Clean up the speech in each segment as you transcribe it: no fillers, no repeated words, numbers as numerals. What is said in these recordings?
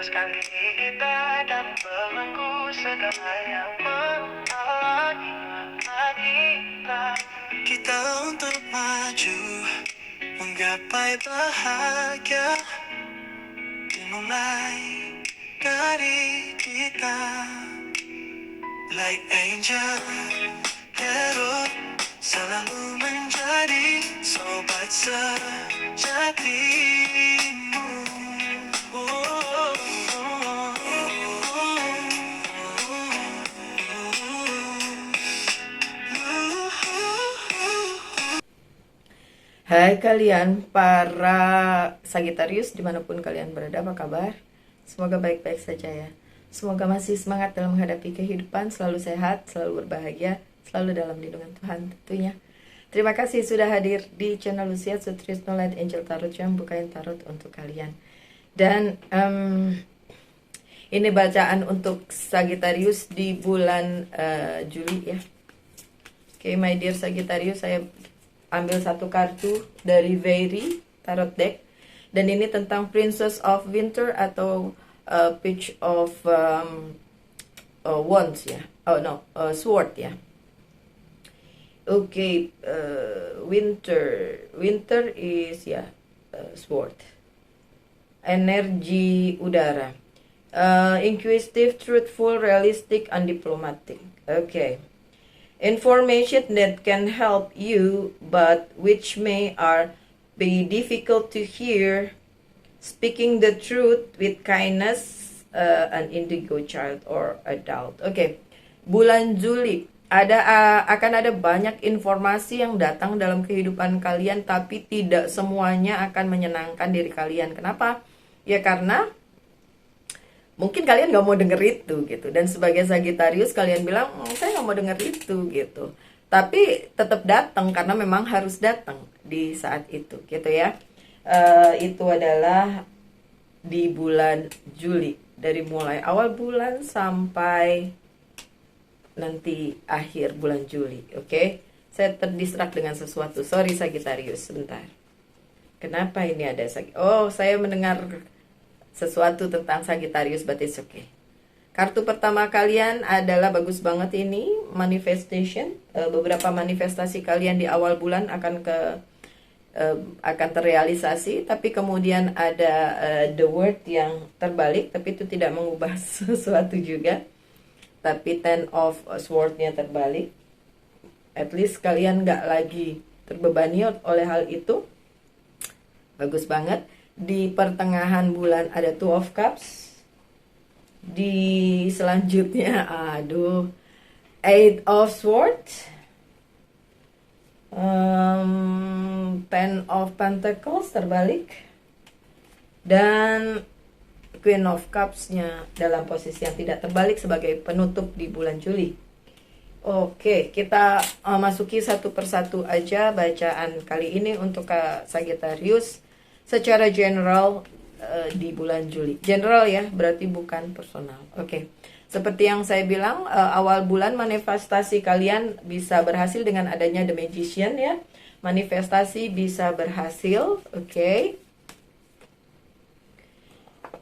Lepaskan kita dan belenggu segala yang menghalangi kita. Kita untuk maju, menggapai bahagia, dimulai dari kita. Like angel, hero, selalu menjadi sobat sejatimu. Hai kalian para Sagittarius dimanapun kalian berada, apa kabar? Semoga baik-baik saja ya. Semoga masih semangat dalam menghadapi kehidupan, selalu sehat, selalu berbahagia, selalu dalam lindungan Tuhan tentunya. Terima kasih sudah hadir di channel Lucia Sutrisno Light Angel Tarot yang bukain tarot untuk kalian. Dan ini bacaan untuk Sagittarius di bulan Juli ya. Oke, my dear Sagittarius, saya ambil satu kartu dari Very Tarot Deck. Dan ini tentang Princess of Winter atau Page of Wands ya. Sword ya. Oke, Winter is ya, Sword. Energi udara. Inquisitive, truthful, realistic, and diplomatic. Oke. Information that can help you, but which may be difficult to hear. Speaking the truth with kindness, an indigo child or adult. Oke. Bulan Juli akan ada banyak informasi yang datang dalam kehidupan kalian, tapi tidak semuanya akan menyenangkan diri kalian. Kenapa? Ya karena mungkin kalian gak mau denger itu gitu. Dan sebagai Sagittarius kalian bilang, saya gak mau denger itu gitu. Tapi tetap datang karena memang harus datang di saat itu gitu ya. Itu adalah di bulan Juli. Dari mulai awal bulan sampai nanti akhir bulan Juli. Oke. Saya terdistrak dengan sesuatu. Sorry Sagittarius, sebentar. Kenapa ini ada saya mendengar sesuatu tentang Sagittarius, but it's okay. Kartu pertama kalian adalah bagus banget ini, manifestation. Beberapa manifestasi kalian di awal bulan akan terrealisasi, tapi kemudian ada the word yang terbalik, tapi itu tidak mengubah sesuatu juga. Tapi Ten of Sword-nya terbalik. At least kalian nggak lagi terbebani oleh hal itu. Bagus banget. Di pertengahan bulan ada Two of Cups. Di selanjutnya Eight of Swords, Ten of Pentacles terbalik, dan Queen of Cups-nya dalam posisi yang tidak terbalik sebagai penutup di bulan Juli. Oke, kita masuki satu persatu aja bacaan kali ini untuk Sagittarius secara general di bulan Juli. General ya, berarti bukan personal. Oke. Seperti yang saya bilang, awal bulan manifestasi kalian bisa berhasil dengan adanya The Magician ya. Manifestasi bisa berhasil, oke.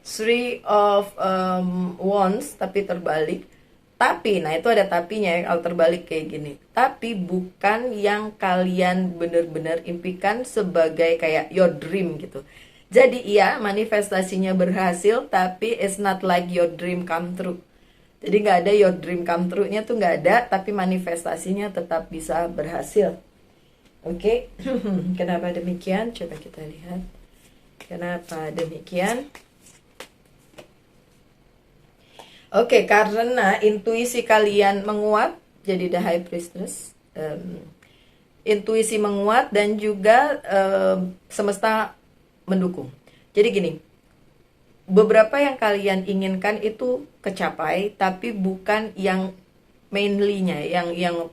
Three of Wands tapi terbalik. Tapi, nah itu ada tapinya ya kalau terbalik kayak gini. Tapi bukan yang kalian benar-benar impikan sebagai kayak your dream gitu. Jadi iya manifestasinya berhasil, tapi it's not like your dream come true. Jadi nggak ada your dream come true-nya tuh nggak ada, tapi manifestasinya tetap bisa berhasil. Oke. Kenapa demikian? Coba kita lihat. Kenapa demikian? Oke, karena intuisi kalian menguat, jadi the High Priestess. Intuisi menguat dan juga semesta mendukung. Jadi gini, beberapa yang kalian inginkan itu kecapai, tapi bukan yang mainly-nya, yang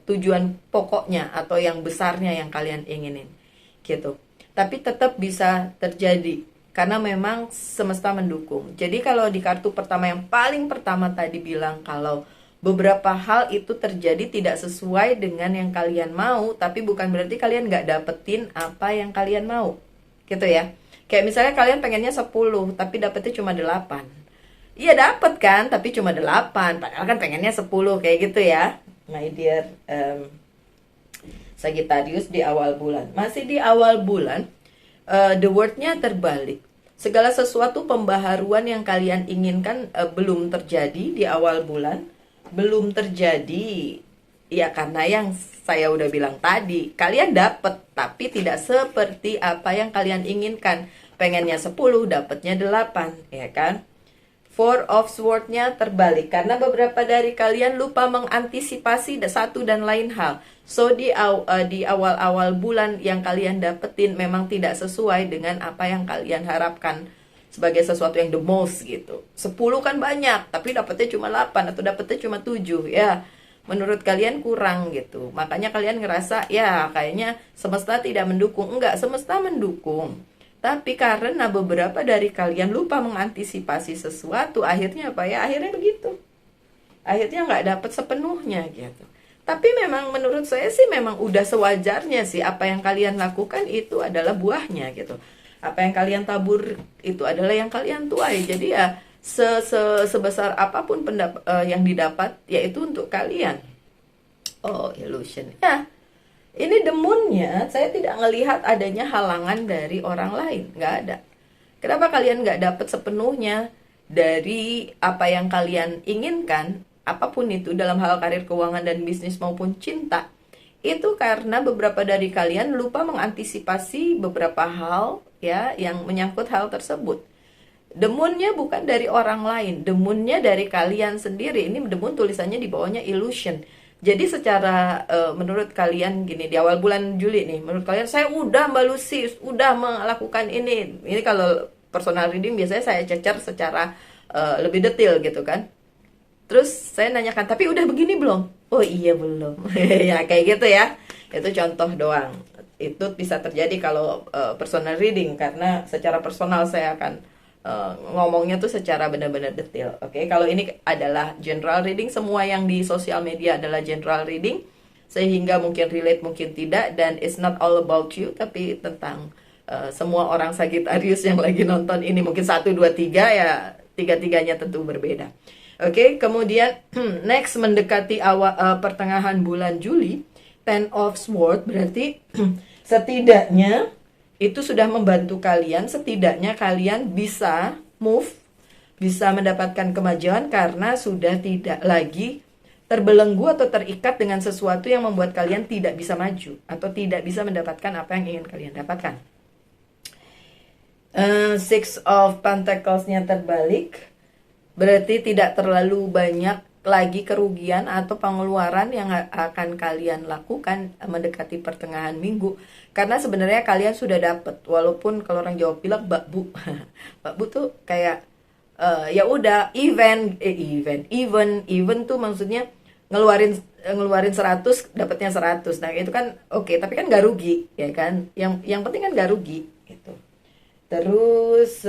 tujuan pokoknya atau yang besarnya yang kalian inginin, gitu. Tapi tetap bisa terjadi. Karena memang semesta mendukung. Jadi kalau di kartu pertama yang paling pertama tadi bilang kalau beberapa hal itu terjadi tidak sesuai dengan yang kalian mau, tapi bukan berarti kalian nggak dapetin apa yang kalian mau, gitu ya. Kayak misalnya kalian pengennya 10 tapi dapetnya cuma 8. Iya dapet kan, tapi cuma 8. Padahal kan pengennya 10 kayak gitu ya. My dear Sagittarius di awal bulan. Masih di awal bulan, the word-nya terbalik. Segala sesuatu pembaharuan yang kalian inginkan belum terjadi di awal bulan. Belum terjadi, ya karena yang saya udah bilang tadi, kalian dapet tapi tidak seperti apa yang kalian inginkan. Pengennya 10, dapetnya 8, ya kan? Four of Swords-nya terbalik karena beberapa dari kalian lupa mengantisipasi satu dan lain hal. So di awal-awal bulan yang kalian dapetin memang tidak sesuai dengan apa yang kalian harapkan sebagai sesuatu yang the most gitu. 10 kan banyak, tapi dapetnya cuma 8 atau dapetnya cuma 7 ya. Menurut kalian kurang gitu. Makanya kalian ngerasa ya kayaknya semesta tidak mendukung. Enggak, semesta mendukung. Tapi karena beberapa dari kalian lupa mengantisipasi sesuatu, akhirnya apa ya? Akhirnya begitu. Akhirnya nggak dapet sepenuhnya gitu. Tapi memang menurut saya sih memang udah sewajarnya sih apa yang kalian lakukan itu adalah buahnya gitu. Apa yang kalian tabur itu adalah yang kalian tuai. Jadi ya sebesar apapun yang didapat yaitu untuk kalian. Oh, illusion. Ya. Ini demunnya, saya tidak melihat adanya halangan dari orang lain, nggak ada. Kenapa kalian nggak dapat sepenuhnya dari apa yang kalian inginkan, apapun itu dalam hal karir, keuangan, dan bisnis maupun cinta? Itu karena beberapa dari kalian lupa mengantisipasi beberapa hal ya yang menyangkut hal tersebut. Demunnya bukan dari orang lain, demunnya dari kalian sendiri. Ini demun tulisannya di bawahnya illusion. Jadi secara menurut kalian gini, di awal bulan Juli nih, menurut kalian saya udah Mbak Lucy, udah melakukan ini. Ini kalau personal reading biasanya saya cecer secara lebih detail gitu kan. Terus saya nanyakan, tapi udah begini belum? Oh iya belum. Ya kayak gitu ya. Itu contoh doang. Itu bisa terjadi kalau personal reading, karena secara personal saya akan ngomongnya tuh secara benar-benar detail. Oke, kalau ini adalah general reading, semua yang di sosial media adalah general reading, sehingga mungkin relate mungkin tidak, dan it's not all about you, tapi tentang semua orang Sagittarius yang lagi nonton ini, mungkin 1, 2, 3 ya, tiga-tiganya tentu berbeda. Oke, kemudian next mendekati awal pertengahan bulan Juli, Ten of Swords berarti setidaknya itu sudah membantu kalian, setidaknya kalian bisa move, bisa mendapatkan kemajuan karena sudah tidak lagi terbelenggu atau terikat dengan sesuatu yang membuat kalian tidak bisa maju atau tidak bisa mendapatkan apa yang ingin kalian dapatkan. Six of Pentacles-nya terbalik, berarti tidak terlalu banyak lagi kerugian atau pengeluaran yang akan kalian lakukan mendekati pertengahan minggu, karena sebenarnya kalian sudah dapat, walaupun kalau orang Jawa bilang bakbu bakbu tuh kayak ya udah even tuh maksudnya ngeluarin 100 dapatnya 100. Nah itu kan oke, tapi kan nggak rugi ya kan, yang penting kan nggak rugi gitu. Terus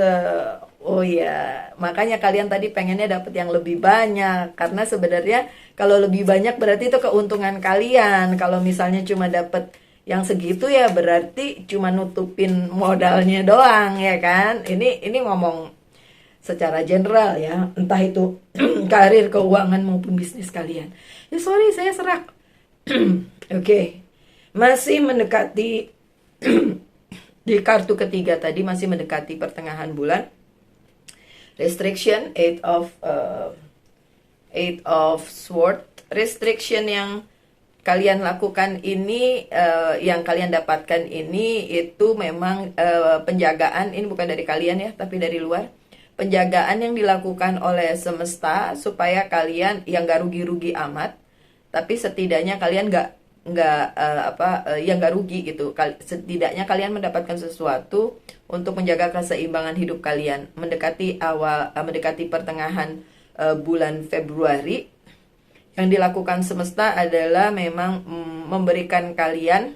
oh ya, makanya kalian tadi pengennya dapat yang lebih banyak, karena sebenarnya kalau lebih banyak berarti itu keuntungan kalian. Kalau misalnya cuma dapat yang segitu ya berarti cuma nutupin modalnya doang ya kan. Ini ngomong secara general ya, entah itu karir, keuangan maupun bisnis kalian. Ya sorry saya serak. Oke. Masih mendekati di kartu ketiga tadi, masih mendekati pertengahan bulan. Restriction, Eight of Swords. Restriction yang kalian lakukan ini, yang kalian dapatkan ini, itu memang penjagaan. Ini bukan dari kalian ya, tapi dari luar. Penjagaan yang dilakukan oleh semesta supaya kalian yang gak rugi-rugi amat, tapi setidaknya kalian yang gak rugi gitu. Setidaknya kalian mendapatkan sesuatu untuk menjaga keseimbangan hidup kalian mendekati pertengahan bulan Februari. Yang dilakukan semesta adalah memang memberikan kalian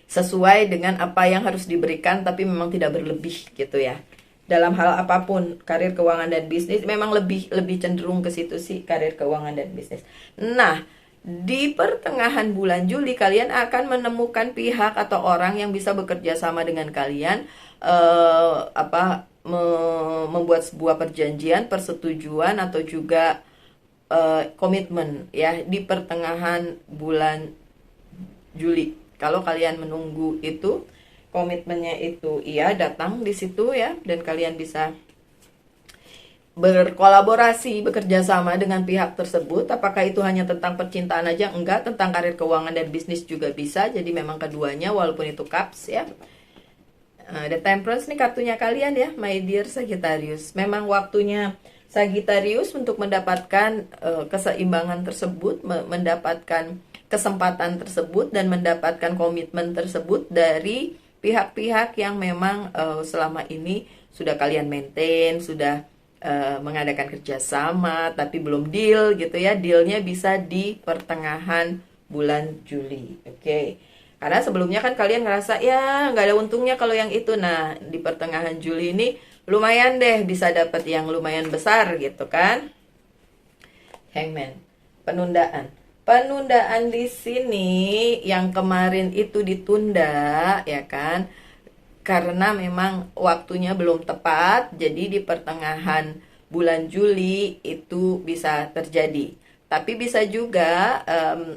sesuai dengan apa yang harus diberikan, tapi memang tidak berlebih gitu ya. Dalam hal apapun, karir, keuangan, dan bisnis memang lebih cenderung ke situ sih, karir, keuangan, dan bisnis. Nah, Di pertengahan bulan Juli kalian akan menemukan pihak atau orang yang bisa bekerja sama dengan kalian, membuat sebuah perjanjian, persetujuan atau juga komitmen ya di pertengahan bulan Juli. Kalau kalian menunggu itu, komitmennya itu iya datang di situ ya, dan kalian bisa berkolaborasi, bekerja sama dengan pihak tersebut. Apakah itu hanya tentang percintaan aja? Enggak, tentang karir, keuangan, dan bisnis juga bisa. Jadi memang keduanya, walaupun itu cups ya. The Temperance nih kartunya kalian ya, my dear Sagittarius. Memang waktunya Sagittarius untuk mendapatkan keseimbangan tersebut, mendapatkan kesempatan tersebut, dan mendapatkan komitmen tersebut dari pihak-pihak yang memang selama ini sudah kalian maintain, sudah mengadakan kerjasama tapi belum deal gitu ya. Dealnya bisa di pertengahan bulan Juli. Oke. Karena sebelumnya kan kalian ngerasa ya nggak ada untungnya kalau yang itu. Nah di pertengahan Juli ini lumayan deh bisa dapat yang lumayan besar gitu kan. Hangman, penundaan di sini yang kemarin itu ditunda ya kan, karena memang waktunya belum tepat. Jadi di pertengahan bulan Juli itu bisa terjadi. Tapi bisa juga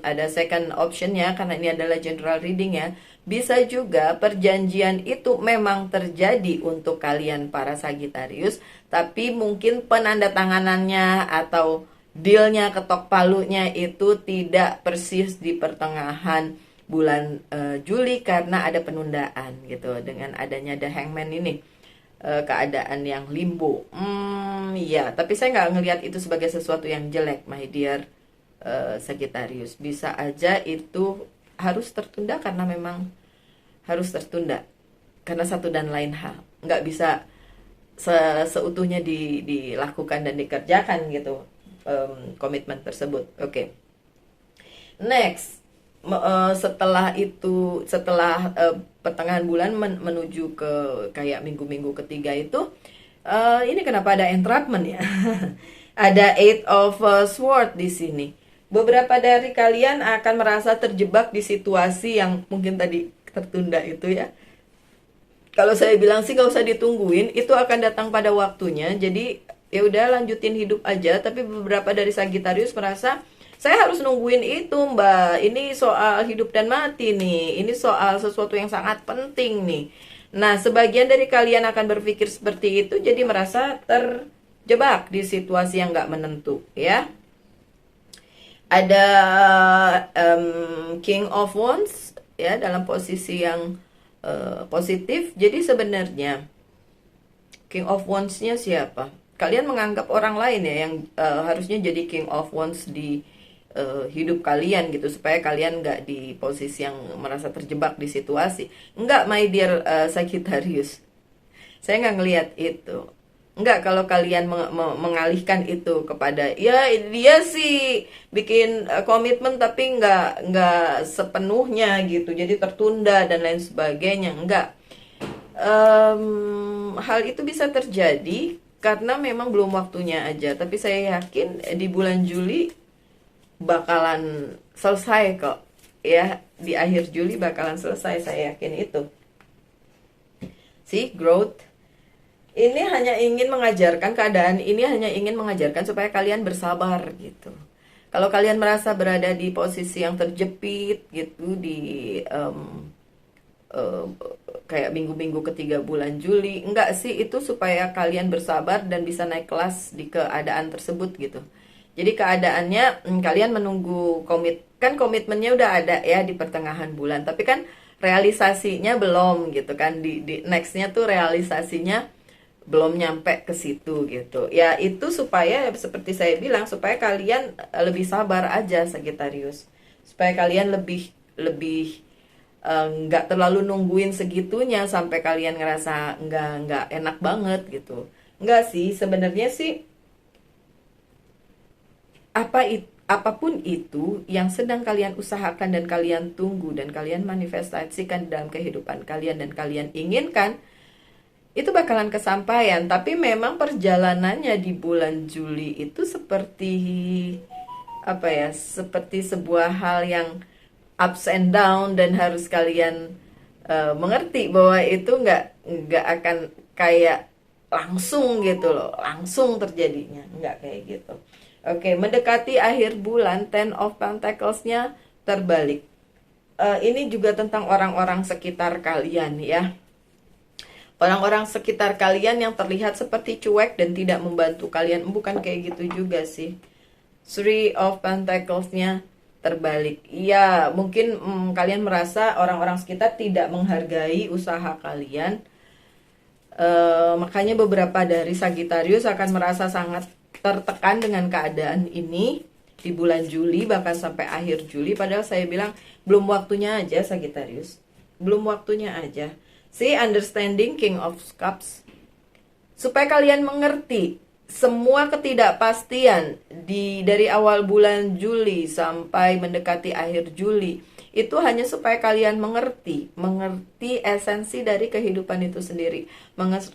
ada second optionnya, karena ini adalah general reading ya. Bisa juga perjanjian itu memang terjadi untuk kalian para Sagittarius, tapi mungkin penandatanganannya atau dealnya, ketok palunya itu tidak persis di pertengahan bulan Juli karena ada penundaan gitu. Dengan adanya The Hangman ini, keadaan yang limbo. Ya, tapi saya nggak ngelihat itu sebagai sesuatu yang jelek, my dear Sagittarius. Bisa aja itu harus tertunda karena memang harus tertunda karena satu dan lain hal. Nggak bisa seutuhnya dilakukan dan dikerjakan gitu, komitmen tersebut. Oke. Next. Setelah itu, setelah pertengahan bulan menuju ke kayak minggu-minggu ketiga itu, ini kenapa ada entrapment ya? Ada Eight of Swords di sini. Beberapa dari kalian akan merasa terjebak di situasi yang mungkin tadi tertunda itu ya. Kalau saya bilang sih gak usah ditungguin, itu akan datang pada waktunya. Jadi ya udah lanjutin hidup aja. Tapi beberapa dari Sagittarius merasa saya harus nungguin itu, Mbak. Ini soal hidup dan mati nih. Ini soal sesuatu yang sangat penting nih. Nah, sebagian dari kalian akan berpikir seperti itu, jadi merasa terjebak di situasi yang nggak menentu, ya. Ada King of Wands, ya, dalam posisi yang positif. Jadi sebenarnya King of Wands-nya siapa? Kalian menganggap orang lain ya yang harusnya jadi King of Wands di hidup kalian gitu, supaya kalian nggak di posisi yang merasa terjebak di situasi. Enggak, my dear Sagittarius, saya nggak ngelihat itu. Enggak, kalau kalian mengalihkan itu kepada ya dia sih bikin komitmen tapi nggak sepenuhnya gitu, jadi tertunda dan lain sebagainya. Enggak, hal itu bisa terjadi karena memang belum waktunya aja. Tapi saya yakin di bulan Juli bakalan selesai kok ya, di akhir Juli bakalan selesai, saya yakin itu. See, growth ini hanya ingin mengajarkan, keadaan ini hanya ingin mengajarkan supaya kalian bersabar gitu. Kalau kalian merasa berada di posisi yang terjepit gitu di kayak minggu-minggu ketiga bulan Juli, enggak sih, itu supaya kalian bersabar dan bisa naik kelas di keadaan tersebut gitu. Jadi keadaannya kalian menunggu komitmennya udah ada ya di pertengahan bulan, tapi kan realisasinya belum gitu kan, di nextnya tuh realisasinya belum nyampe ke situ gitu. Ya itu supaya seperti saya bilang, supaya kalian lebih sabar aja Sagittarius, supaya kalian lebih nggak terlalu nungguin segitunya sampai kalian ngerasa nggak enak banget gitu. Nggak sih, sebenarnya sih apapun itu yang sedang kalian usahakan dan kalian tunggu dan kalian manifestasikan dalam kehidupan kalian dan kalian inginkan, itu bakalan kesampaian. Tapi memang perjalanannya di bulan Juli itu seperti apa ya, seperti sebuah hal yang ups and down, dan harus kalian mengerti bahwa itu nggak akan kayak langsung gitu loh, langsung terjadinya, nggak kayak gitu. Oke, mendekati akhir bulan, Ten of Pentacles-nya terbalik. Ini juga tentang orang-orang sekitar kalian ya. Orang-orang sekitar kalian yang terlihat seperti cuek dan tidak membantu kalian. Bukan kayak gitu juga sih. Three of Pentacles-nya terbalik. Ya, mungkin kalian merasa orang-orang sekitar tidak menghargai usaha kalian. Makanya beberapa dari Sagittarius akan merasa sangat tertekan dengan keadaan ini di bulan Juli, bahkan sampai akhir Juli. Padahal saya bilang belum waktunya aja Sagittarius, belum waktunya aja. See, understanding, King of Cups, supaya kalian mengerti semua ketidakpastian dari awal bulan Juli sampai mendekati akhir Juli, itu hanya supaya kalian mengerti esensi dari kehidupan itu sendiri,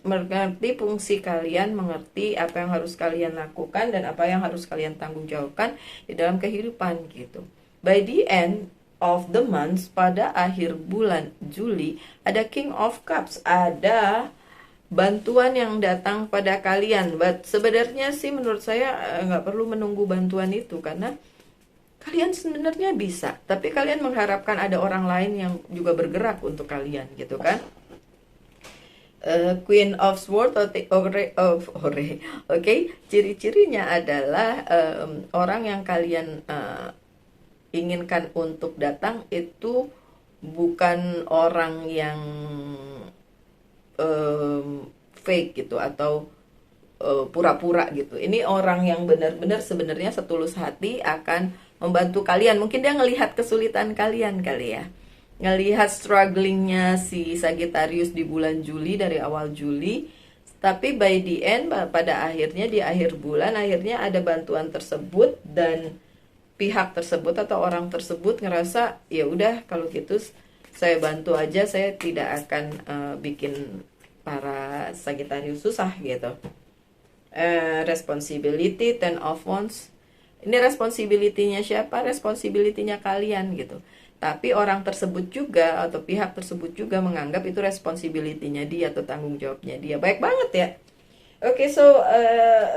mengerti fungsi kalian, mengerti apa yang harus kalian lakukan dan apa yang harus kalian tanggung jawabkan di dalam kehidupan gitu. By the end of the month, pada akhir bulan Juli, ada King of Cups, ada bantuan yang datang pada kalian. But sebenarnya sih menurut saya nggak perlu menunggu bantuan itu, karena kalian sebenarnya bisa, tapi kalian mengharapkan ada orang lain yang juga bergerak untuk kalian gitu kan. Queen of Swords, oke, ciri-cirinya adalah orang yang kalian inginkan untuk datang itu bukan orang yang fake gitu atau pura-pura gitu. Ini orang yang benar-benar sebenarnya setulus hati akan membantu kalian. Mungkin dia ngelihat kesulitan kalian kali ya, ngelihat strugglingnya si Sagittarius di bulan Juli, dari awal Juli. Tapi by the end, pada akhirnya di akhir bulan, akhirnya ada bantuan tersebut, dan pihak tersebut atau orang tersebut ngerasa ya udah kalau gitu saya bantu aja, saya tidak akan bikin para Sagittarius susah gitu. Responsibility, Ten of Wands. Ini responsibility-nya siapa? Responsibility-nya kalian gitu. Tapi orang tersebut juga atau pihak tersebut juga menganggap itu responsibility-nya dia atau tanggung jawabnya dia. Baik banget ya. Oke, so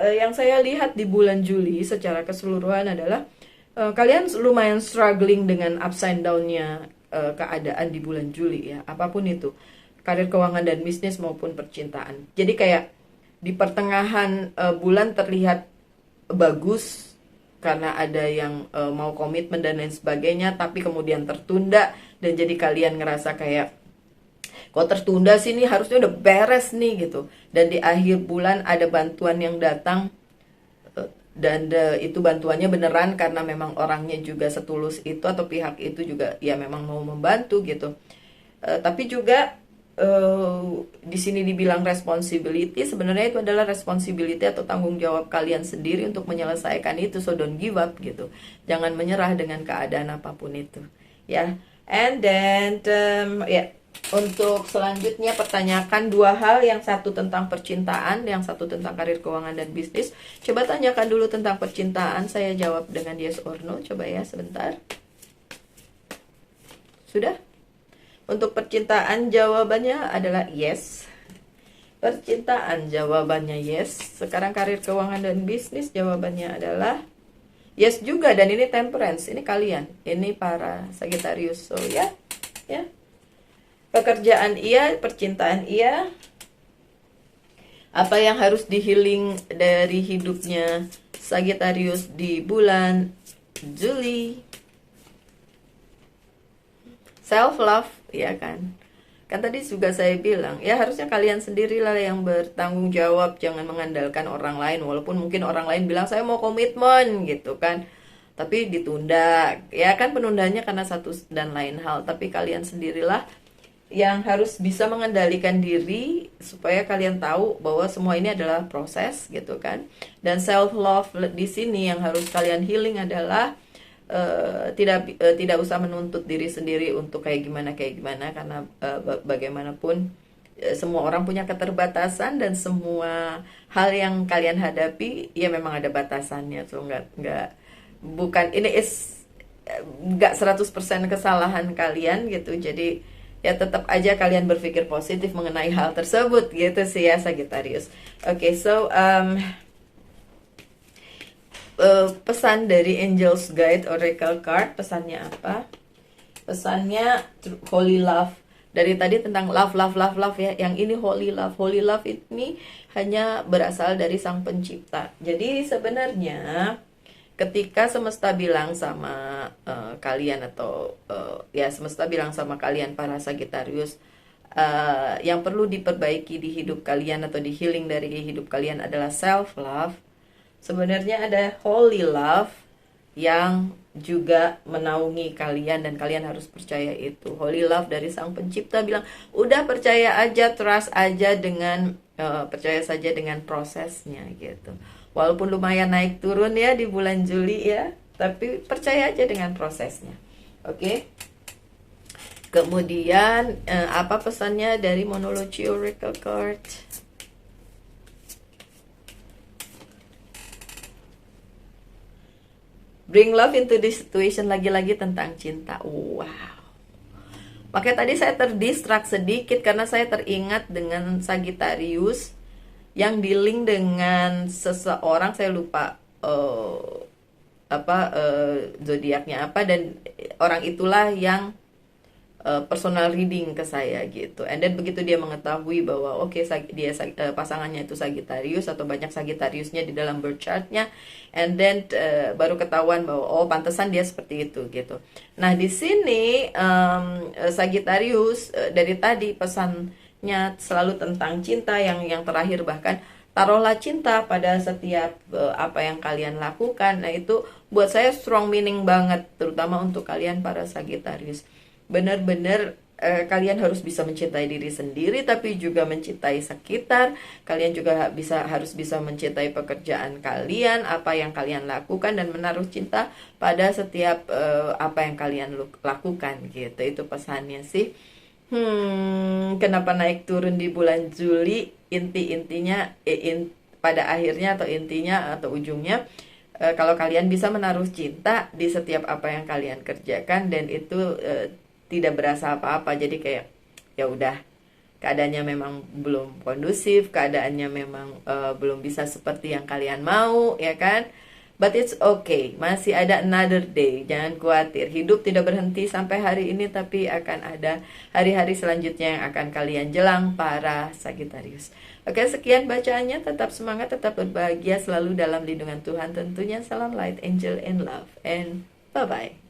yang saya lihat di bulan Juli secara keseluruhan adalah kalian lumayan struggling dengan ups and down-nya keadaan di bulan Juli ya. Apapun itu, karir, keuangan, dan bisnis maupun percintaan. Jadi kayak di pertengahan bulan terlihat bagus karena ada yang mau komitmen dan lain sebagainya, tapi kemudian tertunda, dan jadi kalian ngerasa kayak kok tertunda sih, nih harusnya udah beres nih gitu. Dan di akhir bulan ada bantuan yang datang, dan itu bantuannya beneran karena memang orangnya juga setulus itu atau pihak itu juga ya memang mau membantu gitu. Tapi juga di sini dibilang responsibility, sebenarnya itu adalah responsibility atau tanggung jawab kalian sendiri untuk menyelesaikan itu. So don't give up gitu, jangan menyerah dengan keadaan apapun itu ya. And then ya, untuk selanjutnya pertanyakan dua hal, yang satu tentang percintaan, yang satu tentang karir, keuangan, dan bisnis. Coba tanyakan dulu tentang percintaan, saya jawab dengan yes or no. Coba ya sebentar. Sudah? Untuk percintaan jawabannya adalah yes. Percintaan jawabannya yes. Sekarang karir, keuangan, dan bisnis jawabannya adalah yes juga. Dan ini temperance, ini kalian, ini para Sagittarius. So ya, ya. Pekerjaan iya, percintaan iya. Apa yang harus di-healing dari hidupnya Sagittarius di bulan Juli? Self-love, ya kan? Kan tadi juga saya bilang, ya harusnya kalian sendirilah yang bertanggung jawab, jangan mengandalkan orang lain. Walaupun mungkin orang lain bilang, saya mau komitmen gitu kan, tapi ditunda. Ya kan, penundanya karena satu dan lain hal. Tapi kalian sendirilah yang harus bisa mengendalikan diri, supaya kalian tahu bahwa semua ini adalah proses gitu kan. Dan self-love di sini yang harus kalian healing adalah tidak usah menuntut diri sendiri untuk kayak gimana karena bagaimanapun semua orang punya keterbatasan, dan semua hal yang kalian hadapi ya memang ada batasannya. So bukan ini nggak 100% kesalahan kalian gitu. Jadi ya tetap aja kalian berpikir positif mengenai hal tersebut gitu sih ya Sagittarius. Oke, so pesan dari Angel's Guide Oracle Card, pesannya apa? Pesannya Holy Love. Dari tadi tentang love, love, love, love ya. Yang ini holy love. Holy love ini hanya berasal dari Sang Pencipta. Jadi sebenarnya ketika semesta bilang sama kalian atau ya semesta bilang sama kalian para Sagittarius, yang perlu diperbaiki di hidup kalian atau di healing dari hidup kalian adalah self love. Sebenarnya ada holy love yang juga menaungi kalian dan kalian harus percaya itu. Holy love dari Sang Pencipta bilang, udah percaya aja, trust aja dengan percaya saja dengan prosesnya gitu. Walaupun lumayan naik turun ya di bulan Juli ya, tapi percaya aja dengan prosesnya. Oke. Kemudian apa pesannya dari Monology Oracle Card? Bring love into this situation, lagi-lagi tentang cinta. Wow. Makanya tadi saya terdistract sedikit karena saya teringat dengan Sagittarius yang dealing dengan seseorang, saya lupa zodiaknya apa, dan orang itulah yang personal reading ke saya gitu. And then begitu dia mengetahui bahwa oke, dia pasangannya itu Sagittarius atau banyak Sagittariusnya di dalam birth chartnya, and then baru ketahuan bahwa oh pantesan dia seperti itu gitu. Nah di sini Sagittarius dari tadi pesannya selalu tentang cinta, yang terakhir bahkan taruhlah cinta pada setiap apa yang kalian lakukan. Nah itu buat saya strong meaning banget, terutama untuk kalian para Sagittarius. Benar-benar kalian harus bisa mencintai diri sendiri, tapi juga mencintai sekitar. Kalian juga harus bisa mencintai pekerjaan kalian, apa yang kalian lakukan, dan menaruh cinta pada setiap apa yang kalian lakukan gitu. Itu pesannya sih. Kenapa naik turun di bulan Juli? Intinya pada akhirnya atau intinya atau ujungnya, kalau kalian bisa menaruh cinta di setiap apa yang kalian kerjakan, dan itu tidak berasa apa-apa. Jadi kayak ya udah, keadaannya memang belum kondusif, keadaannya memang belum bisa seperti yang kalian mau, ya kan? But it's okay, masih ada another day. Jangan khawatir, hidup tidak berhenti sampai hari ini, tapi akan ada hari-hari selanjutnya yang akan kalian jelang para Sagittarius. Oke, sekian bacaannya. Tetap semangat, tetap berbahagia, selalu dalam lindungan Tuhan tentunya. Salam light, angel, and love, and bye-bye.